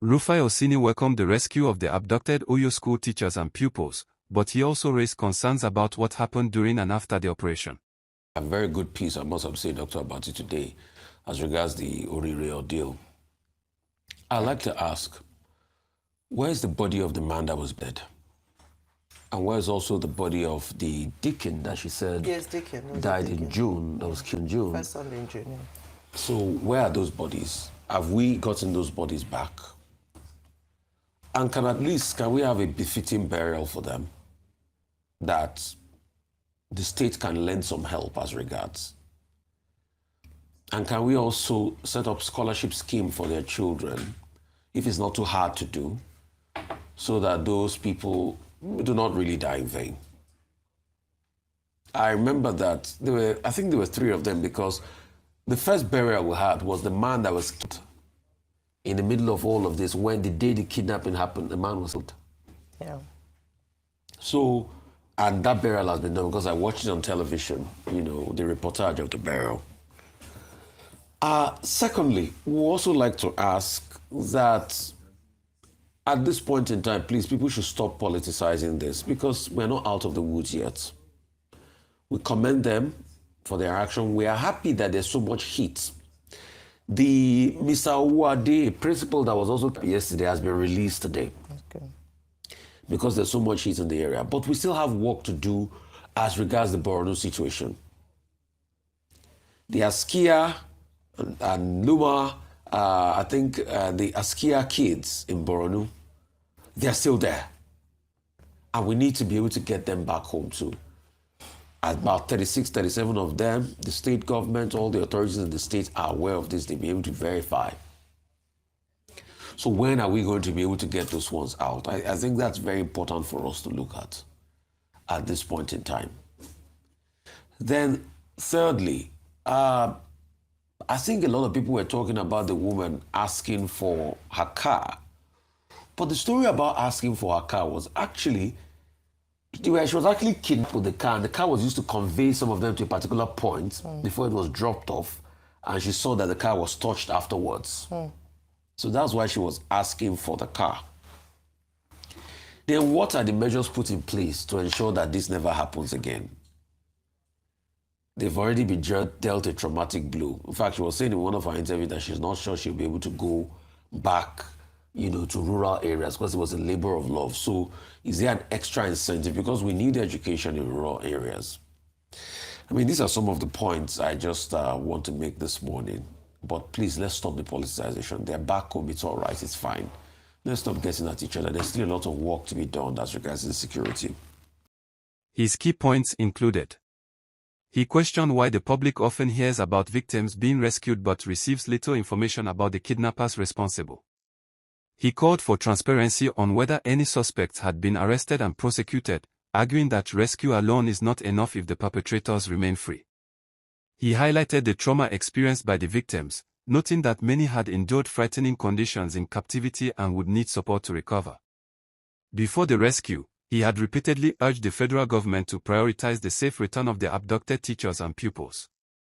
Rufai Oseni welcomed the rescue of the abducted Oyo school teachers and pupils, but he also raised concerns about what happened during and after the operation. A very good piece, I must have said, Doctor, about it today, as regards the Orire ordeal. I'd like to ask, where's the body of the man that was dead? And where's also the body of the deacon that she said died in June, that was killed in June? First Sunday in June. So where are those bodies? Have we gotten those bodies back? And can we have a befitting burial for them? That the state can lend some help as regards. And can we also set up scholarship scheme for their children, if it's not too hard to do, so that those people do not really die in vain? I remember that I think there were 3 of them, because the first burial we had was the man that was killed in the middle of all of this. When the day the kidnapping happened, the man was killed. Yeah. So, and that burial has been done because I watched it on television, you know, the reportage of the burial. Secondly, we also like to ask that at this point in time, please, people should stop politicizing this, because we're not out of the woods yet. We commend them for their action. We are happy that there's so much heat. The Mr. Uwade principal that was also yesterday has been released today. Okay. Because there's so much heat in the area. But we still have work to do as regards the Borno situation. The Askia and Luma, I think the Askia kids in Borno, they're still there. And we need to be able to get them back home too. About 36, 37 of them, the state government, all the authorities in the state are aware of this. They'll be able to verify. So when are we going to be able to get those ones out? I think that's very important for us to look at this point in time. Then, thirdly, I think a lot of people were talking about the woman asking for her car. But the story about asking for her car was actually, she was actually kidnapped with the car, and the car was used to convey some of them to a particular point before it was dropped off, and she saw that the car was touched afterwards. So that's why she was asking for the car. Then what are the measures put in place to ensure that this never happens again? They've already been dealt a traumatic blow. In fact, she was saying in one of her interviews that she's not sure she'll be able to go back, you know, to rural areas, because it was a labor of love. So is there an extra incentive? Because we need education in rural areas. I mean, these are some of the points I just want to make this morning. But please, let's stop the politicization. They're back home, it's all right, it's fine. Let's stop getting at each other. There's still a lot of work to be done as regards insecurity. His key points included: he questioned why the public often hears about victims being rescued but receives little information about the kidnappers responsible. He called for transparency on whether any suspects had been arrested and prosecuted, arguing that rescue alone is not enough if the perpetrators remain free. He highlighted the trauma experienced by the victims, noting that many had endured frightening conditions in captivity and would need support to recover. Before the rescue, he had repeatedly urged the federal government to prioritize the safe return of the abducted teachers and pupils.